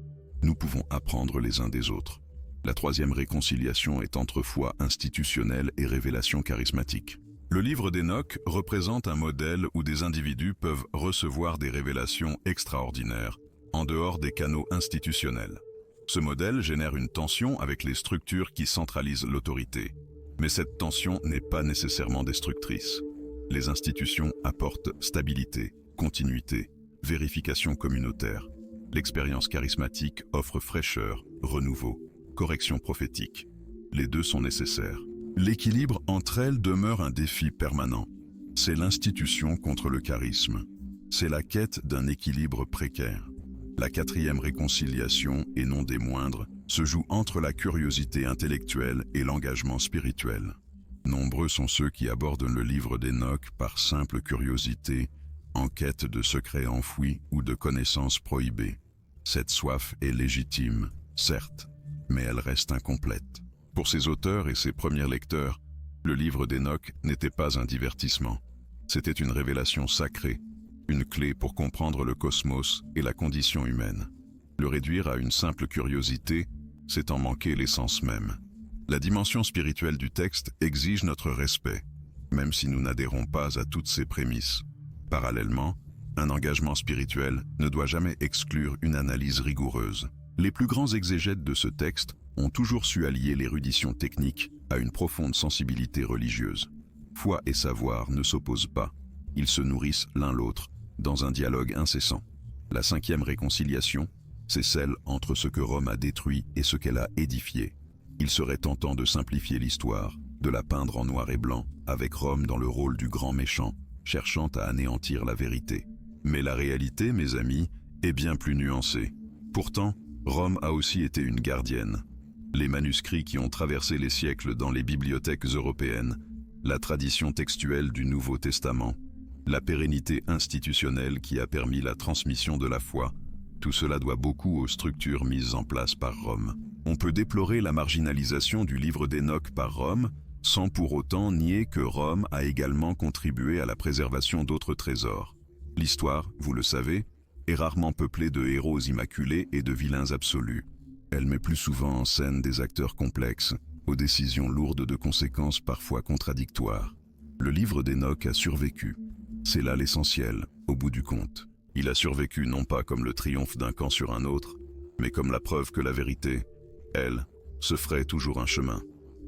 Speaker 1: Nous pouvons apprendre les uns des autres. La troisième réconciliation est entre foi institutionnelle et révélation charismatique. Le livre d'Hénoch représente un modèle où des individus peuvent recevoir des révélations extraordinaires en dehors des canaux institutionnels. Ce modèle génère une tension avec les structures qui centralisent l'autorité. Mais cette tension n'est pas nécessairement destructrice. Les institutions apportent stabilité, continuité, vérification communautaire. L'expérience charismatique offre fraîcheur, renouveau, correction prophétique. Les deux sont nécessaires. L'équilibre entre elles demeure un défi permanent. C'est l'institution contre le charisme. C'est la quête d'un équilibre précaire. La quatrième réconciliation, et non des moindres, se joue entre la curiosité intellectuelle et l'engagement spirituel. Nombreux sont ceux qui abordent le livre d'Hénoch par simple curiosité, en quête de secrets enfouis ou de connaissances prohibées. Cette soif est légitime, certes, mais elle reste incomplète. Pour ses auteurs et ses premiers lecteurs, le livre d'Hénoch n'était pas un divertissement. C'était une révélation sacrée, une clé pour comprendre le cosmos et la condition humaine. Le réduire à une simple curiosité, c'est en manquer l'essence même. La dimension spirituelle du texte exige notre respect, même si nous n'adhérons pas à toutes ses prémices. Parallèlement, un engagement spirituel ne doit jamais exclure une analyse rigoureuse. Les plus grands exégètes de ce texte ont toujours su allier l'érudition technique à une profonde sensibilité religieuse. Foi et savoir ne s'opposent pas, ils se nourrissent l'un l'autre dans un dialogue incessant. La cinquième réconciliation, c'est celle entre ce que Rome a détruit et ce qu'elle a édifié. Il serait tentant de simplifier l'histoire, de la peindre en noir et blanc, avec Rome dans le rôle du grand méchant, cherchant à anéantir la vérité. Mais la réalité, mes amis, est bien plus nuancée. Pourtant, Rome a aussi été une gardienne. Les manuscrits qui ont traversé les siècles dans les bibliothèques européennes, la tradition textuelle du Nouveau Testament, la pérennité institutionnelle qui a permis la transmission de la foi, tout cela doit beaucoup aux structures mises en place par Rome. On peut déplorer la marginalisation du livre d'Hénoch par Rome, sans pour autant nier que Rome a également contribué à la préservation d'autres trésors. L'histoire, vous le savez, est rarement peuplée de héros immaculés et de vilains absolus. Elle met plus souvent en scène des acteurs complexes, aux décisions lourdes de conséquences parfois contradictoires. Le livre d'Hénoch a survécu. C'est là l'essentiel, au bout du compte. Il a survécu non pas comme le triomphe d'un camp sur un autre, mais comme la preuve que la vérité, elle, se ferait toujours un chemin.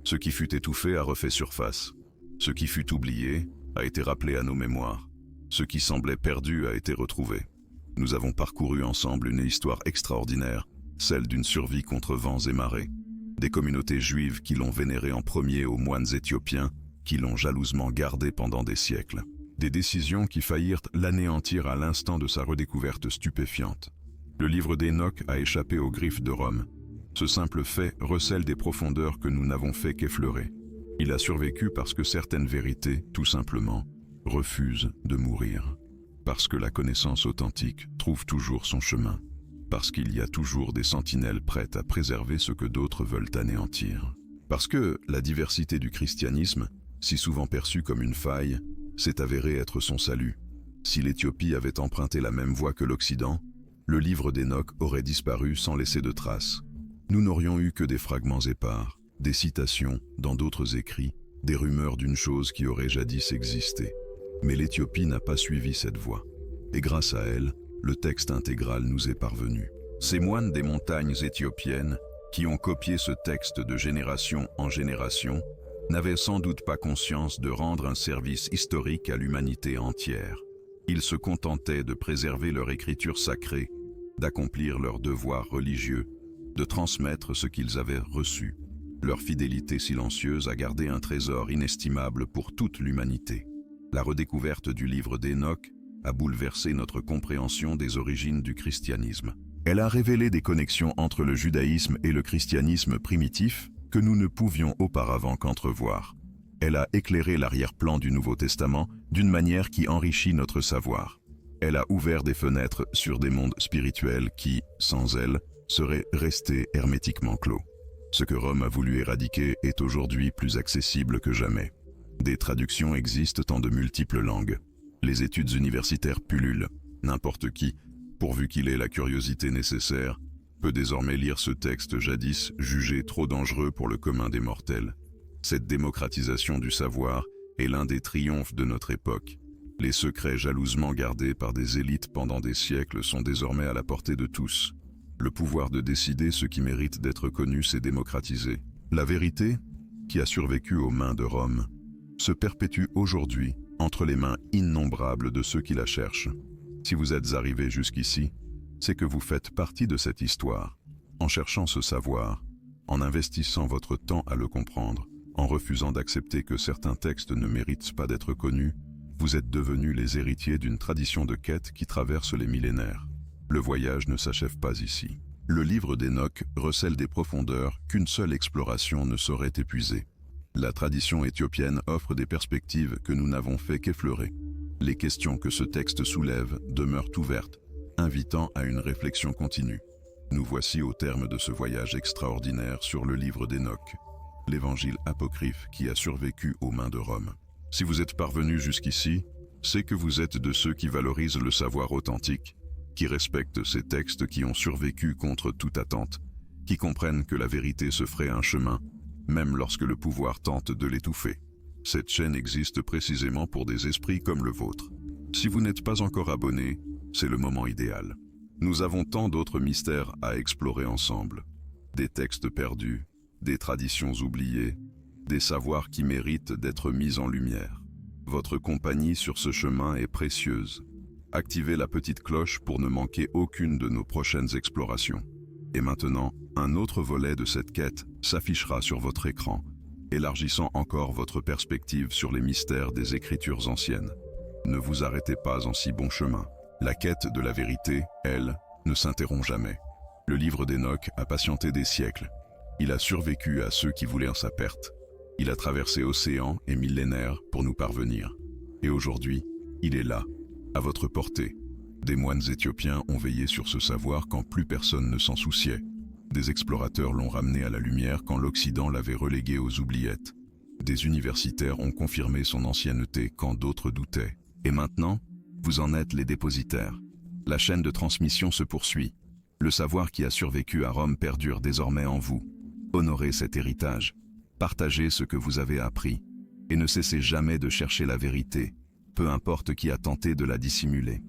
Speaker 1: Ce qui fut étouffé a refait surface. Ce qui fut oublié a été rappelé à nos mémoires. Ce qui semblait perdu a été retrouvé. Nous avons parcouru ensemble une histoire extraordinaire, celle d'une survie contre vents et marées. Des communautés juives qui l'ont vénéré en premier aux moines éthiopiens, qui l'ont jalousement gardé pendant des siècles. Des décisions qui faillirent l'anéantir à l'instant de sa redécouverte stupéfiante. Le livre d'Hénoch a échappé aux griffes de Rome. Ce simple fait recèle des profondeurs que nous n'avons fait qu'effleurer. Il a survécu parce que certaines vérités, tout simplement, refusent de mourir. Parce que la connaissance authentique trouve toujours son chemin. Parce qu'il y a toujours des sentinelles prêtes à préserver ce que d'autres veulent anéantir. Parce que la diversité du christianisme, si souvent perçue comme une faille, s'est avérée être son salut. Si l'Éthiopie avait emprunté la même voie que l'Occident, le livre d'Hénoch aurait disparu sans laisser de traces. Nous n'aurions eu que des fragments épars, des citations dans d'autres écrits, des rumeurs d'une chose qui aurait jadis existé. Mais l'Éthiopie n'a pas suivi cette voie. Et grâce à elle, le texte intégral nous est parvenu. Ces moines des montagnes éthiopiennes, qui ont copié ce texte de génération en génération, n'avaient sans doute pas conscience de rendre un service historique à l'humanité entière. Ils se contentaient de préserver leur écriture sacrée, d'accomplir leurs devoirs religieux, de transmettre ce qu'ils avaient reçu. Leur fidélité silencieuse a gardé un trésor inestimable pour toute l'humanité. La redécouverte du livre d'Hénoch a bouleversé notre compréhension des origines du christianisme. Elle a révélé des connexions entre le judaïsme et le christianisme primitif que nous ne pouvions auparavant qu'entrevoir. Elle a éclairé l'arrière-plan du Nouveau Testament d'une manière qui enrichit notre savoir. Elle a ouvert des fenêtres sur des mondes spirituels qui, sans elle, seraient restés hermétiquement clos. Ce que Rome a voulu éradiquer est aujourd'hui plus accessible que jamais. Des traductions existent en de multiples langues. Les études universitaires pullulent. N'importe qui, pourvu qu'il ait la curiosité nécessaire, peut désormais lire ce texte jadis jugé trop dangereux pour le commun des mortels. Cette démocratisation du savoir est l'un des triomphes de notre époque. Les secrets jalousement gardés par des élites pendant des siècles sont désormais à la portée de tous. Le pouvoir de décider ce qui mérite d'être connu s'est démocratisé. La vérité, qui a survécu aux mains de Rome, se perpétue aujourd'hui entre les mains innombrables de ceux qui la cherchent. Si vous êtes arrivé jusqu'ici, c'est que vous faites partie de cette histoire. En cherchant ce savoir, en investissant votre temps à le comprendre, en refusant d'accepter que certains textes ne méritent pas d'être connus, vous êtes devenus les héritiers d'une tradition de quête qui traverse les millénaires. Le voyage ne s'achève pas ici. Le livre d'Enoch recèle des profondeurs qu'une seule exploration ne saurait épuiser. La tradition éthiopienne offre des perspectives que nous n'avons fait qu'effleurer. Les questions que ce texte soulève demeurent ouvertes, invitant à une réflexion continue. Nous voici au terme de ce voyage extraordinaire sur le livre d'Enoch, l'évangile apocryphe qui a survécu aux mains de Rome. Si vous êtes parvenu jusqu'ici, c'est que vous êtes de ceux qui valorisent le savoir authentique, qui respectent ces textes qui ont survécu contre toute attente, qui comprennent que la vérité se ferait un chemin, même lorsque le pouvoir tente de l'étouffer. Cette chaîne existe précisément pour des esprits comme le vôtre. Si vous n'êtes pas encore abonné, c'est le moment idéal. Nous avons tant d'autres mystères à explorer ensemble. Des textes perdus, des traditions oubliées, des savoirs qui méritent d'être mis en lumière. Votre compagnie sur ce chemin est précieuse. Activez la petite cloche pour ne manquer aucune de nos prochaines explorations. Et maintenant, un autre volet de cette quête s'affichera sur votre écran, élargissant encore votre perspective sur les mystères des Écritures anciennes. Ne vous arrêtez pas en si bon chemin. La quête de la vérité, elle, ne s'interrompt jamais. Le livre d'Enoch a patienté des siècles. Il a survécu à ceux qui voulaient sa perte. Il a traversé océans et millénaires pour nous parvenir. Et aujourd'hui, il est là, à votre portée. Des moines éthiopiens ont veillé sur ce savoir quand plus personne ne s'en souciait. Des explorateurs l'ont ramené à la lumière quand l'Occident l'avait relégué aux oubliettes. Des universitaires ont confirmé son ancienneté quand d'autres doutaient. Et maintenant, vous en êtes les dépositaires. La chaîne de transmission se poursuit. Le savoir qui a survécu à Rome perdure désormais en vous. Honorez cet héritage. Partagez ce que vous avez appris. Et ne cessez jamais de chercher la vérité, peu importe qui a tenté de la dissimuler.